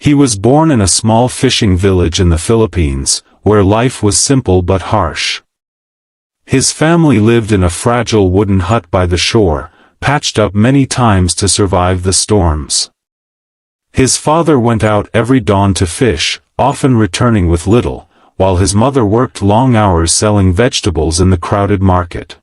He was born in a small fishing village in the Philippines, where life was simple but harsh. His family lived in a fragile wooden hut by the shore, patched up many times to survive the storms. His father went out every dawn to fish, often returning with little, while his mother worked long hours selling vegetables in the crowded market.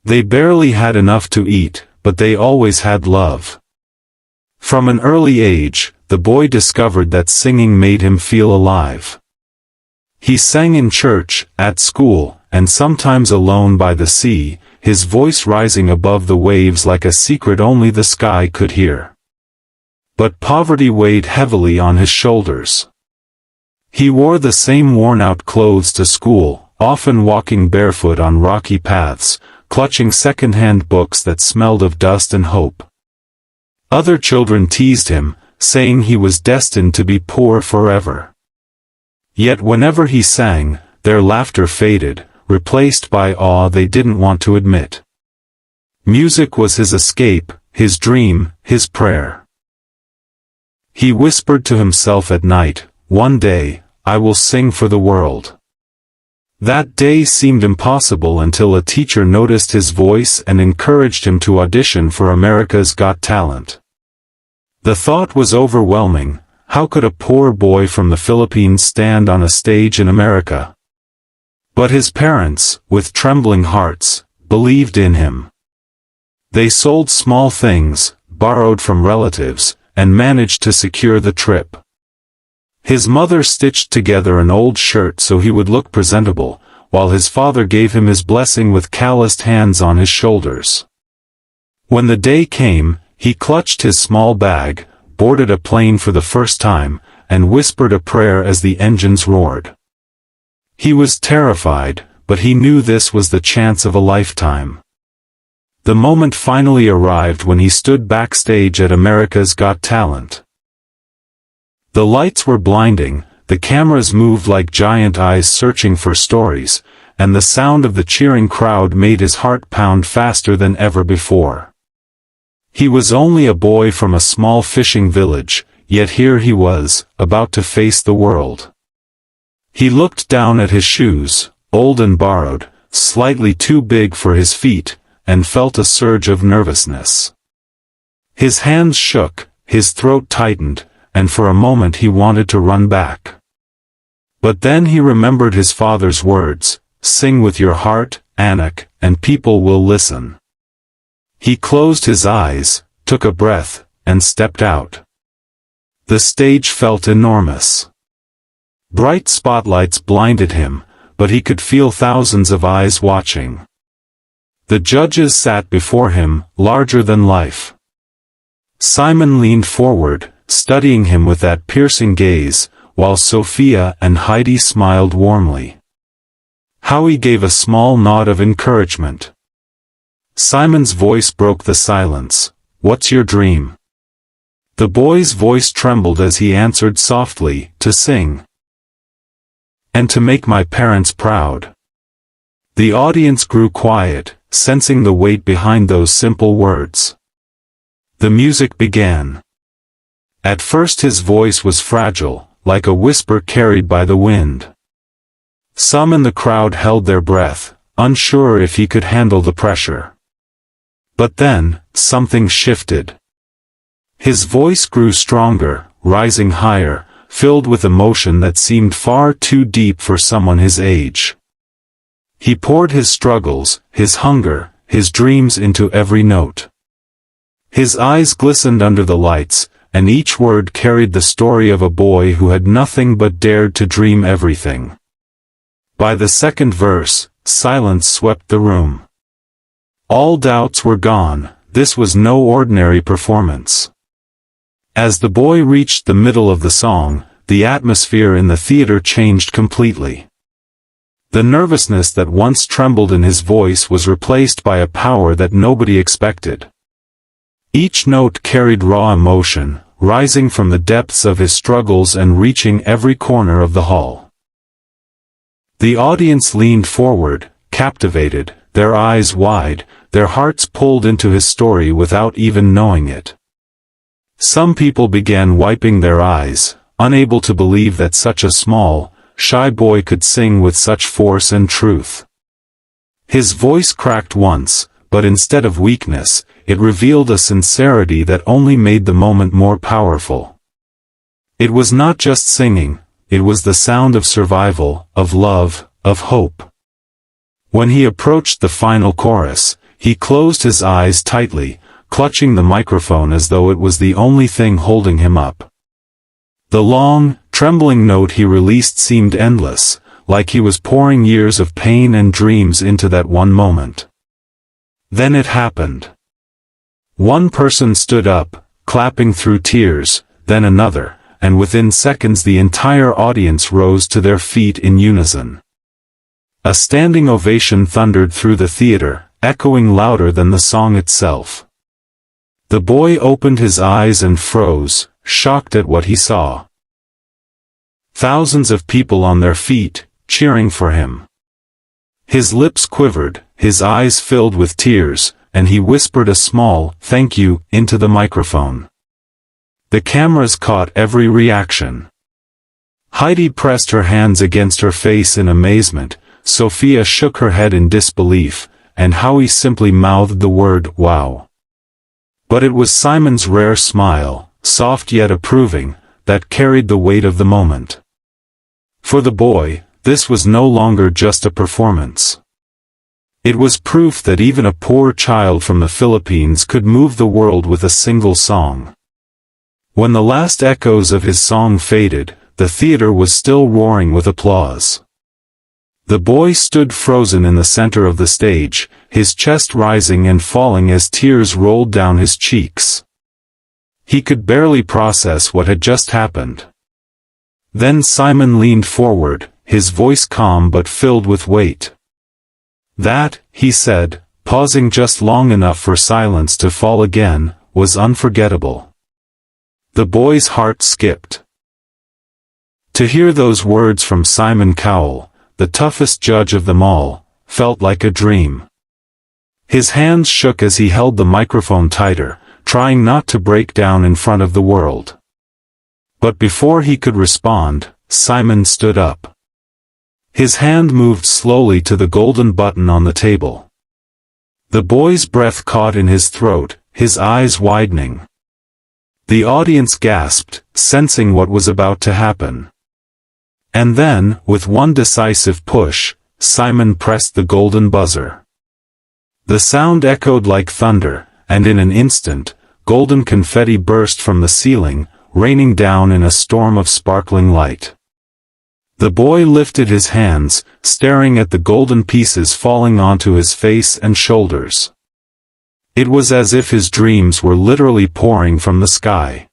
They barely had enough to eat, but they always had love. From an early age, the boy discovered that singing made him feel alive. He sang in church, at school, and sometimes alone by the sea, his voice rising above the waves like a secret only the sky could hear. But poverty weighed heavily on his shoulders. He wore the same worn-out clothes to school, often walking barefoot on rocky paths, clutching second-hand books that smelled of dust and hope. Other children teased him, saying he was destined to be poor forever. Yet whenever he sang, their laughter faded, replaced by awe they didn't want to admit. Music was his escape, his dream, his prayer. He whispered to himself at night, "One day, I will sing for the world." That day seemed impossible until a teacher noticed his voice and encouraged him to audition for America's Got Talent. The thought was overwhelming. How could a poor boy from the Philippines stand on a stage in America? But his parents, with trembling hearts, believed in him. They sold small things, borrowed from relatives, and managed to secure the trip. His mother stitched together an old shirt so he would look presentable, while his father gave him his blessing with calloused hands on his shoulders. When the day came, he clutched his small bag, boarded a plane for the first time, and whispered a prayer as the engines roared. He was terrified, but he knew this was the chance of a lifetime. The moment finally arrived when he stood backstage at America's Got Talent. The lights were blinding, the cameras moved like giant eyes searching for stories, and the sound of the cheering crowd made his heart pound faster than ever before. He was only a boy from a small fishing village, yet here he was, about to face the world. He looked down at his shoes, old and borrowed, slightly too big for his feet, and felt a surge of nervousness. His hands shook, his throat tightened, and for a moment he wanted to run back. But then he remembered his father's words, "Sing with your heart, Anak, and people will listen." He closed his eyes, took a breath, and stepped out. The stage felt enormous. Bright spotlights blinded him, but he could feel thousands of eyes watching. The judges sat before him, larger than life. Simon leaned forward, studying him with that piercing gaze, while Sophia and Heidi smiled warmly. Howie gave a small nod of encouragement. Simon's voice broke the silence. "What's your dream?" The boy's voice trembled as he answered softly, "To sing. And to make my parents proud." The audience grew quiet, sensing the weight behind those simple words. The music began. At first his voice was fragile, like a whisper carried by the wind. Some in the crowd held their breath, unsure if he could handle the pressure. But then, something shifted. His voice grew stronger, rising higher, filled with emotion that seemed far too deep for someone his age. He poured his struggles, his hunger, his dreams into every note. His eyes glistened under the lights, and each word carried the story of a boy who had nothing but dared to dream everything. By the second verse, silence swept the room. All doubts were gone, this was no ordinary performance. As the boy reached the middle of the song, the atmosphere in the theater changed completely. The nervousness that once trembled in his voice was replaced by a power that nobody expected. Each note carried raw emotion, rising from the depths of his struggles and reaching every corner of the hall. The audience leaned forward, captivated, their eyes wide, their hearts pulled into his story without even knowing it. Some people began wiping their eyes, unable to believe that such a small, shy boy could sing with such force and truth. His voice cracked once, but instead of weakness, it revealed a sincerity that only made the moment more powerful. It was not just singing, it was the sound of survival, of love, of hope. When he approached the final chorus, he closed his eyes tightly, clutching the microphone as though it was the only thing holding him up. The long, trembling note he released seemed endless, like he was pouring years of pain and dreams into that one moment. Then it happened. One person stood up, clapping through tears, then another, and within seconds the entire audience rose to their feet in unison. A standing ovation thundered through the theater, echoing louder than the song itself. The boy opened his eyes and froze, shocked at what he saw. Thousands of people on their feet, cheering for him. His lips quivered, his eyes filled with tears, and he whispered a small, "Thank you," into the microphone. The cameras caught every reaction. Heidi pressed her hands against her face in amazement, Sophia shook her head in disbelief, and Howie simply mouthed the word, "Wow." But it was Simon's rare smile, soft yet approving, that carried the weight of the moment. For the boy, this was no longer just a performance. It was proof that even a poor child from the Philippines could move the world with a single song. When the last echoes of his song faded, the theater was still roaring with applause. The boy stood frozen in the center of the stage, his chest rising and falling as tears rolled down his cheeks. He could barely process what had just happened. Then Simon leaned forward, his voice calm but filled with weight. "That," he said, pausing just long enough for silence to fall again, "was unforgettable." The boy's heart skipped. To hear those words from Simon Cowell, the toughest judge of them all, felt like a dream. His hands shook as he held the microphone tighter, trying not to break down in front of the world. But before he could respond, Simon stood up. His hand moved slowly to the golden button on the table. The boy's breath caught in his throat, his eyes widening. The audience gasped, sensing what was about to happen. And then, with one decisive push, Simon pressed the golden buzzer. The sound echoed like thunder, and in an instant, golden confetti burst from the ceiling, raining down in a storm of sparkling light. The boy lifted his hands, staring at the golden pieces falling onto his face and shoulders. It was as if his dreams were literally pouring from the sky.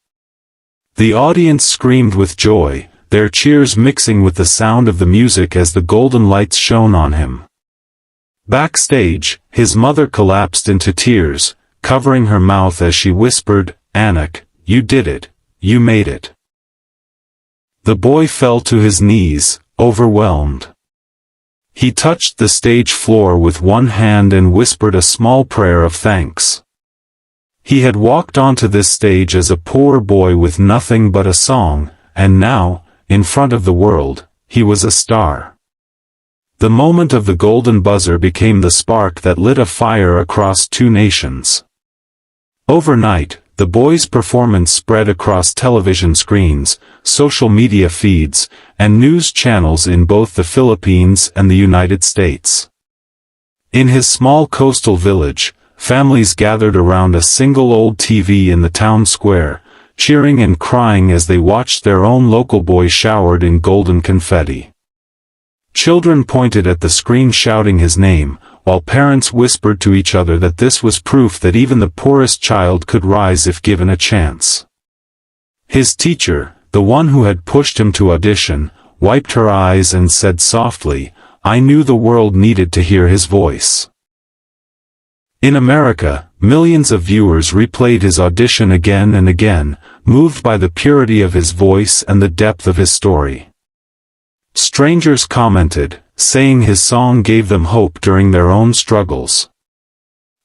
The audience screamed with joy, their cheers mixing with the sound of the music as the golden lights shone on him. Backstage, his mother collapsed into tears, covering her mouth as she whispered, "Anak, you did it, you made it." The boy fell to his knees, overwhelmed. He touched the stage floor with one hand and whispered a small prayer of thanks. He had walked onto this stage as a poor boy with nothing but a song, and now, in front of the world, he was a star. The moment of the golden buzzer became the spark that lit a fire across two nations. Overnight, the boy's performance spread across television screens, social media feeds, and news channels in both the Philippines and the United States. In his small coastal village, families gathered around a single old TV in the town square, cheering and crying as they watched their own local boy showered in golden confetti. Children pointed at the screen shouting his name, while parents whispered to each other that this was proof that even the poorest child could rise if given a chance. His teacher, the one who had pushed him to audition, wiped her eyes and said softly, "I knew the world needed to hear his voice." In America, millions of viewers replayed his audition again and again, moved by the purity of his voice and the depth of his story. Strangers commented, saying his song gave them hope during their own struggles.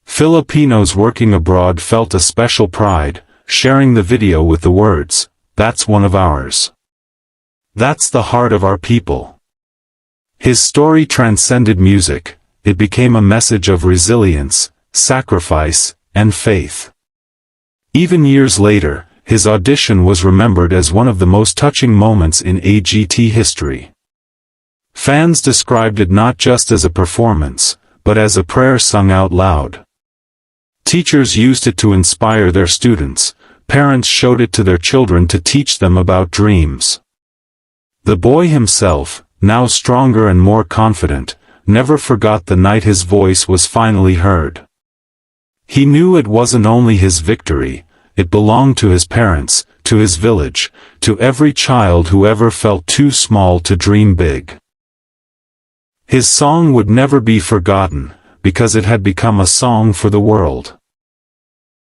Filipinos working abroad felt a special pride, sharing the video with the words, "That's one of ours. That's the heart of our people." His story transcended music. It became a message of resilience, sacrifice, and faith. Even years later, his audition was remembered as one of the most touching moments in AGT history. Fans described it not just as a performance, but as a prayer sung out loud. Teachers used it to inspire their students, parents showed it to their children to teach them about dreams. The boy himself, now stronger and more confident, never forgot the night his voice was finally heard. He knew it wasn't only his victory, it belonged to his parents, to his village, to every child who ever felt too small to dream big. His song would never be forgotten, because it had become a song for the world.